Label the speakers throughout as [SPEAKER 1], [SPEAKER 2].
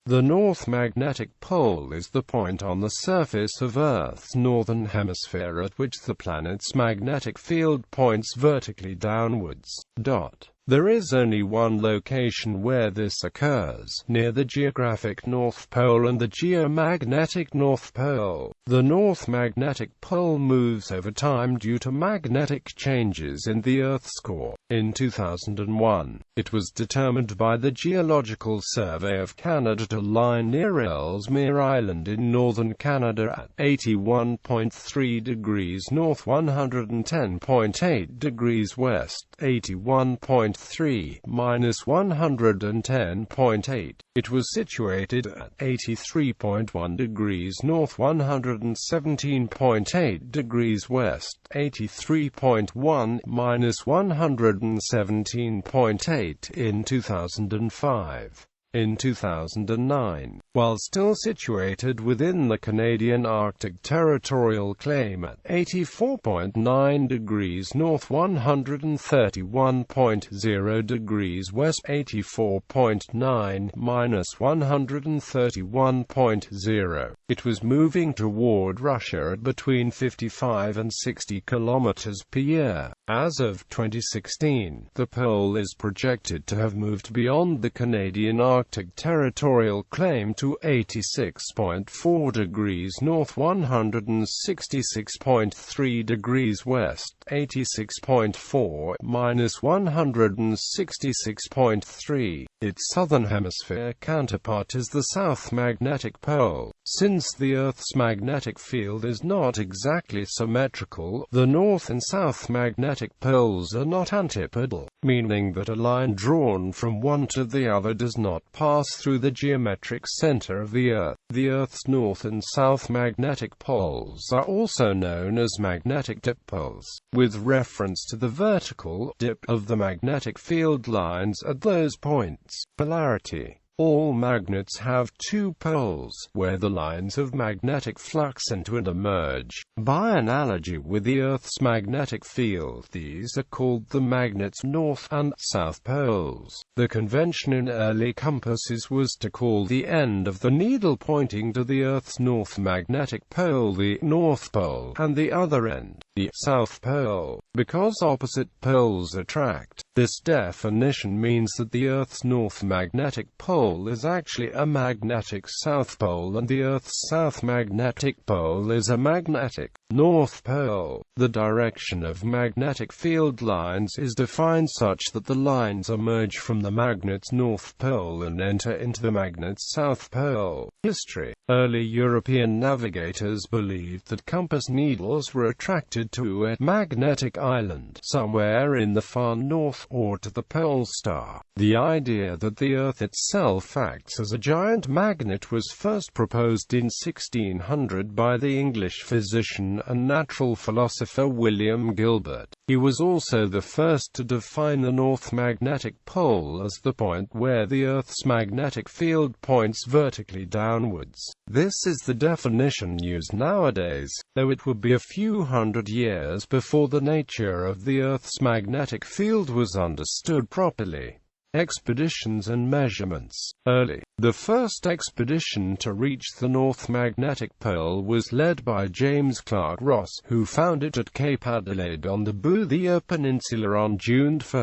[SPEAKER 1] The North Magnetic Pole is the point on the surface of Earth's northern hemisphere at which the planet's magnetic field points vertically downwards. There is only one location where this occurs, near the Geographic North Pole and the Geomagnetic North Pole. The North Magnetic Pole moves over time due to magnetic changes in the Earth's core. In 2001, it was determined by the Geological Survey of Canada to lie near Ellesmere Island in northern Canada at 81.3 degrees north, 110.8 degrees west, 81.3 minus 110.8. It was situated at 83.1 degrees north, 117.8 degrees west, 83.1 minus 117.8 in 2005. In 2009, while still situated within the Canadian Arctic territorial claim at 84.9 degrees north, 131.0 degrees west, 84.9 minus 131.0, it was moving toward Russia at between 55 and 60 kilometers per year. As of 2016, the pole is projected to have moved beyond the Canadian Arctic territorial claim to 86.4 degrees north, 166.3 degrees west, 86.4 minus 166.3. Its southern hemisphere counterpart is the South Magnetic Pole. Since the Earth's magnetic field is not exactly symmetrical, the North and South magnetic poles are not antipodal, meaning that a line drawn from one to the other does not pass through the geometric center of the Earth. The Earth's North and South magnetic poles are also known as magnetic dipoles, with reference to the vertical dip of the magnetic field lines at those points. Polarity. All magnets have two poles, where the lines of magnetic flux enter and emerge. By analogy with the Earth's magnetic field, these are called the magnet's north and south poles. The convention in early compasses was to call the end of the needle pointing to the Earth's north magnetic pole the North Pole, and the other end, the South Pole, because opposite poles attract. This definition means that the Earth's north magnetic pole is actually a magnetic south pole and the Earth's south magnetic pole is a magnetic north pole. The direction of magnetic field lines is defined such that the lines emerge from the magnet's north pole and enter into the magnet's south pole. History. Early European navigators believed that compass needles were attracted to a magnetic island somewhere in the far north or to the pole star. The idea that the Earth itself acts as a giant magnet was first proposed in 1600 by the English physician and natural philosopher William Gilbert. He was also the first to define the North Magnetic Pole as the point where the Earth's magnetic field points vertically downwards. This is the definition used nowadays, though it would be a few hundred years before the nature of the Earth's magnetic field was understood properly. Expeditions and measurements. Early. The first expedition to reach the North Magnetic Pole was led by James Clark Ross, who found it at Cape Adelaide on the Boothia Peninsula on June 1,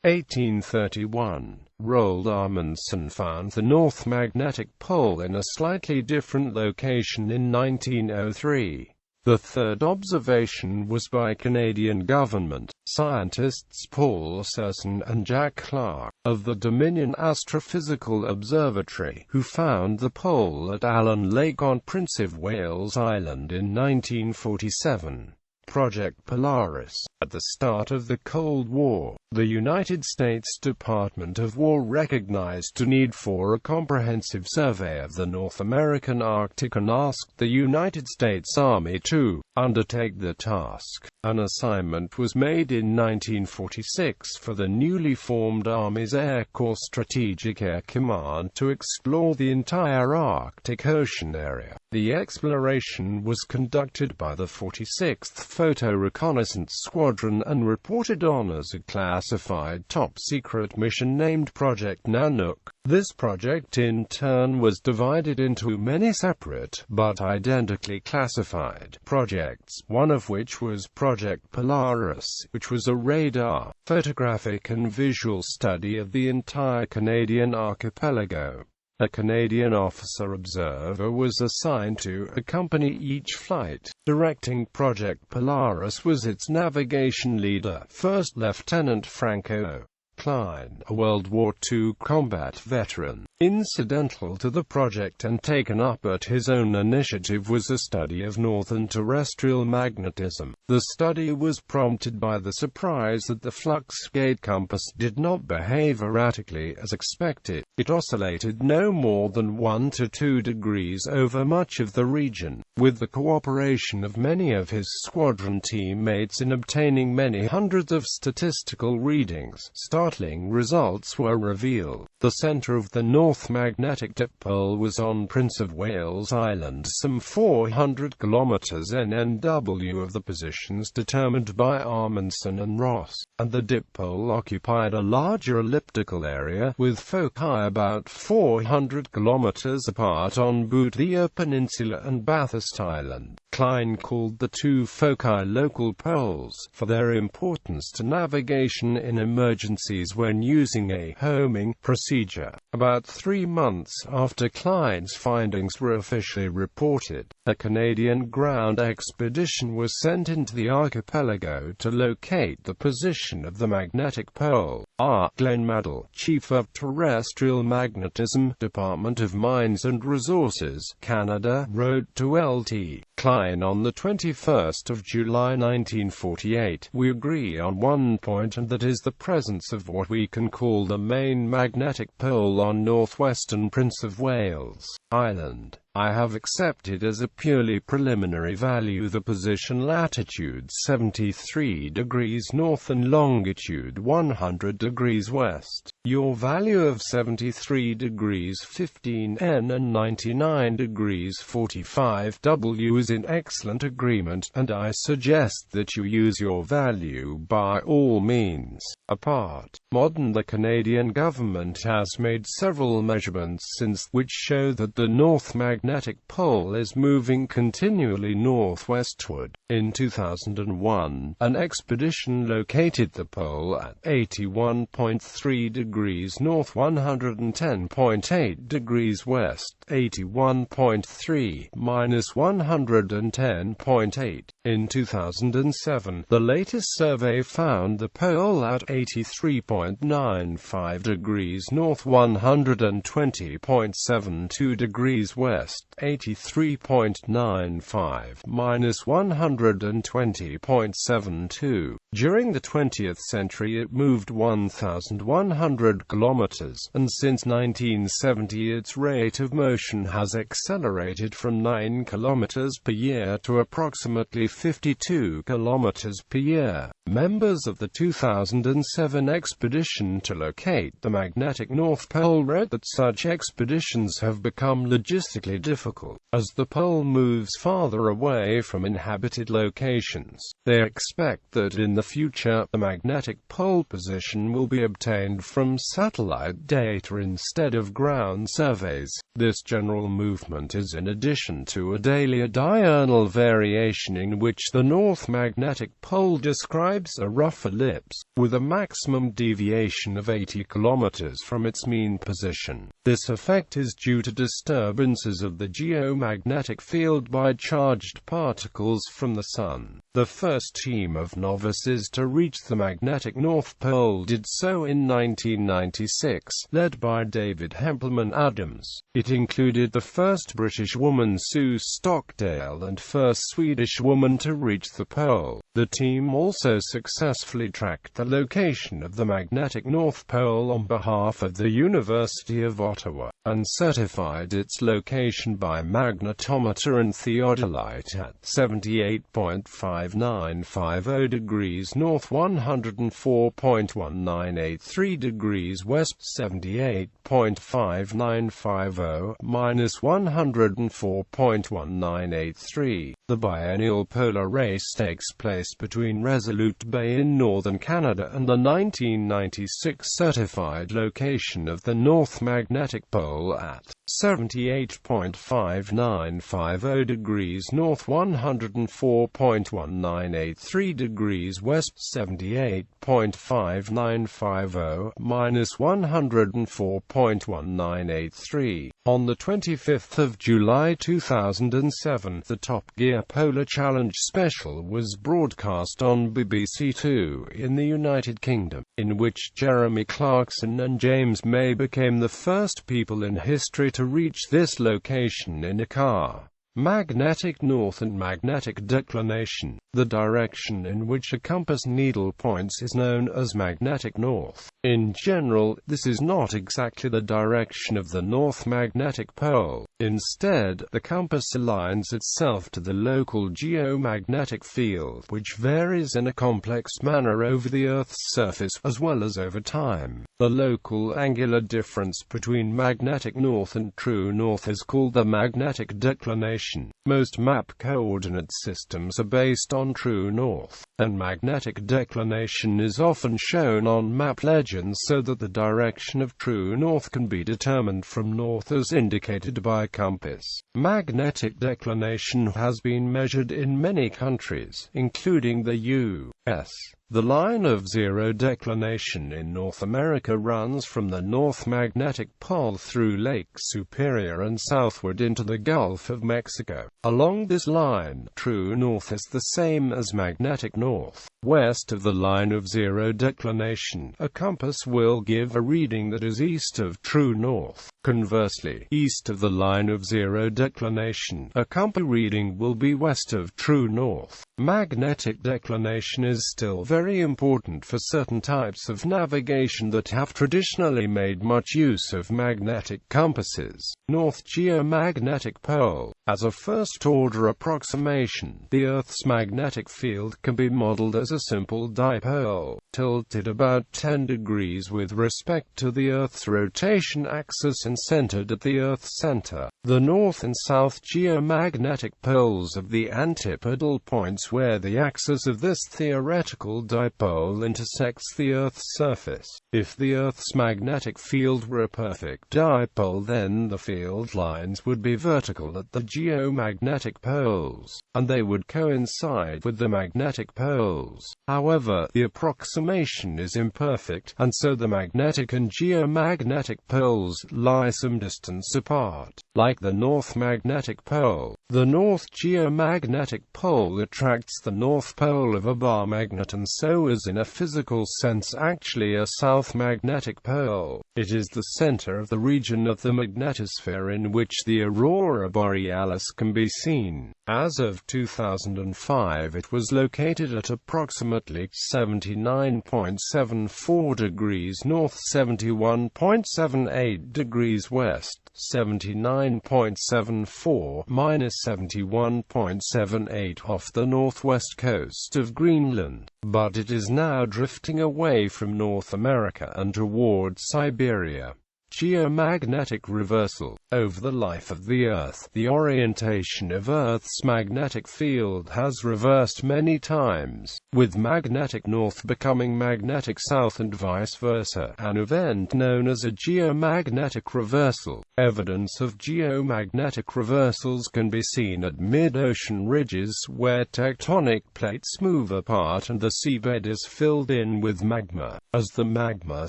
[SPEAKER 1] 1831. Roald Amundsen found the North Magnetic Pole in a slightly different location in 1903. The third observation was by Canadian government scientists Paul Serson and Jack Clark, of the Dominion Astrophysical Observatory, who found the pole at Allen Lake on Prince of Wales Island in 1947. Project Polaris. At the start of the Cold War, the United States Department of War recognized the need for a comprehensive survey of the North American Arctic and asked the United States Army to undertake the task. An assignment was made in 1946 for the newly formed Army's Air Corps Strategic Air Command to explore the entire Arctic Ocean area. The exploration was conducted by the 46th Photo Reconnaissance Squadron and reported on as a classified top-secret mission named Project Nanook. This project in turn was divided into many separate, but identically classified, projects, one of which was Project Polaris, which was a radar, photographic and visual study of the entire Canadian archipelago. A Canadian officer-observer was assigned to accompany each flight. Directing Project Polaris was its navigation leader, First Lieutenant Franco Klein, a World War II combat veteran. Incidental to the project and taken up at his own initiative was a study of northern terrestrial magnetism. The study was prompted by the surprise that the flux gate compass did not behave erratically as expected. It oscillated no more than 1 to 2 degrees over much of the region. With the cooperation of many of his squadron teammates in obtaining many hundreds of statistical readings, startling results were revealed. The center of the North Magnetic Dipole was on Prince of Wales Island, some 400 kilometers NNW of the positions determined by Amundsen and Ross, and the dipole occupied a larger elliptical area, with foci about 400 kilometers apart on Pole.The Peninsula and Bathurst Island. Klein called the two foci local poles, for their importance to navigation in emergencies when using a homing procedure. About 3 months after Klein's findings were officially reported, a Canadian ground expedition was sent into the archipelago to locate the position of the magnetic pole. R. Glenn Maddell, Chief of Terrestrial Magnetism, Department of Mines and Resources, Canada, wrote to Lt. Klein on the 21st of July 1948, "We agree on one point, and that is the presence of what we can call the main magnetic pole on northwestern Prince of Wales Island. I have accepted as a purely preliminary value the position latitude 73 degrees north and longitude 100 degrees west. Your value of 73 degrees 15 N and 99 degrees 45 W is in excellent agreement, and I suggest that you use your value by all means. Apart. Modern the Canadian government has made several measurements since, which show that the North Magnetic Pole is moving continually northwestward. In 2001, an expedition located the pole at 81.3 degrees north 110.8 degrees west, 81.3 minus 110.8. In 2007, the latest survey found the pole at 83.95 degrees north 120.72 degrees west, 83.95 minus 120.72. During the 20th century it moved 1,100 kilometers, and since 1970 its rate of motion has accelerated from 9 kilometers per year to approximately 52 kilometers per year. Members of the 2007 expedition to locate the magnetic North Pole wrote that such expeditions have become logistically difficult, as the pole moves farther away from inhabited locations. They expect that in the future, the magnetic pole position will be obtained from satellite data instead of ground surveys. This general movement is in addition to a daily diurnal variation in which the North Magnetic Pole describes a rough ellipse, with a maximum deviation of 80 kilometers from its mean position. This effect is due to disturbances of the geomagnetic field by charged particles from the Sun. The first team of novices to reach the magnetic North Pole did so in 1996, led by David Hempelman Adams. It included the first British woman Sue Stockdale and first Swedish woman to reach the pole. The team also successfully tracked the location of the magnetic North Pole on behalf of the University of Ottawa, and certified its location by magnetometer and theodolite at 78.5950 degrees north, 104.1983 degrees west, 78.5950 minus 104.1983. The biennial polar race takes place between Resolute Bay in northern Canada and the 1996 certified location of the North Magnetic Pole at 78.5950 degrees north, 104.1983 degrees west, 78.5950 minus 104.1983. On the 25th of July 2007, the Top Gear Polar Challenge Special was broadcast on BBC Two in the United Kingdom, in which Jeremy Clarkson and James May became the first people in history to reach this location in a car. Magnetic north and magnetic declination. The direction in which a compass needle points is known as magnetic north. In general, this is not exactly the direction of the North Magnetic Pole. Instead, the compass aligns itself to the local geomagnetic field, which varies in a complex manner over the Earth's surface, as well as over time. The local angular difference between magnetic north and true north is called the magnetic declination. Most map coordinate systems are based on true north, and magnetic declination is often shown on map legends so that the direction of true north can be determined from north as indicated by a compass. Magnetic declination has been measured in many countries, including the U.S. The line of zero declination in North America runs from the North Magnetic Pole through Lake Superior and southward into the Gulf of Mexico. Along this line, true north is the same as magnetic north. West of the line of zero declination, a compass will give a reading that is east of true north. Conversely, east of the line of zero declination, a compass reading will be west of true north. Magnetic declination is still very important for certain types of navigation that have traditionally made much use of magnetic compasses. North Geomagnetic Pole. As a first-order approximation, the Earth's magnetic field can be modeled as a simple dipole, tilted about 10 degrees with respect to the Earth's rotation axis and centered at the Earth's center. The north and south geomagnetic poles of the antipodal points where the axis of this theoretical dipole intersects the Earth's surface. If the Earth's magnetic field were a perfect dipole, then the field lines would be vertical at the geomagnetic poles, and they would coincide with the magnetic poles. However, the approximation is imperfect, and so the magnetic and geomagnetic poles lie some distance apart. Like the North Magnetic Pole, the North Geomagnetic Pole attracts the North Pole of a bar magnet and so is in a physical sense actually a South Magnetic Pole. It is the center of the region of the magnetosphere in which the aurora borealis can be seen. As of 2005, it was located at approximately 79.74 degrees north, 71.78 degrees west, 79.74 minus 71.78 off the northwest coast of Greenland, but it is now drifting away from North America and toward Siberia. Geomagnetic reversal. Over the life of the Earth, the orientation of Earth's magnetic field has reversed many times, with magnetic north becoming magnetic south and vice versa, an event known as a geomagnetic reversal. Evidence of geomagnetic reversals can be seen at mid-ocean ridges where tectonic plates move apart and the seabed is filled in with magma. As the magma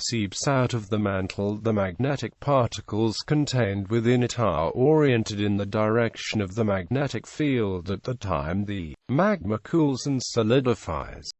[SPEAKER 1] seeps out of the mantle, the magnetic particles contained within it are oriented in the direction of the magnetic field at the time the magma cools and solidifies.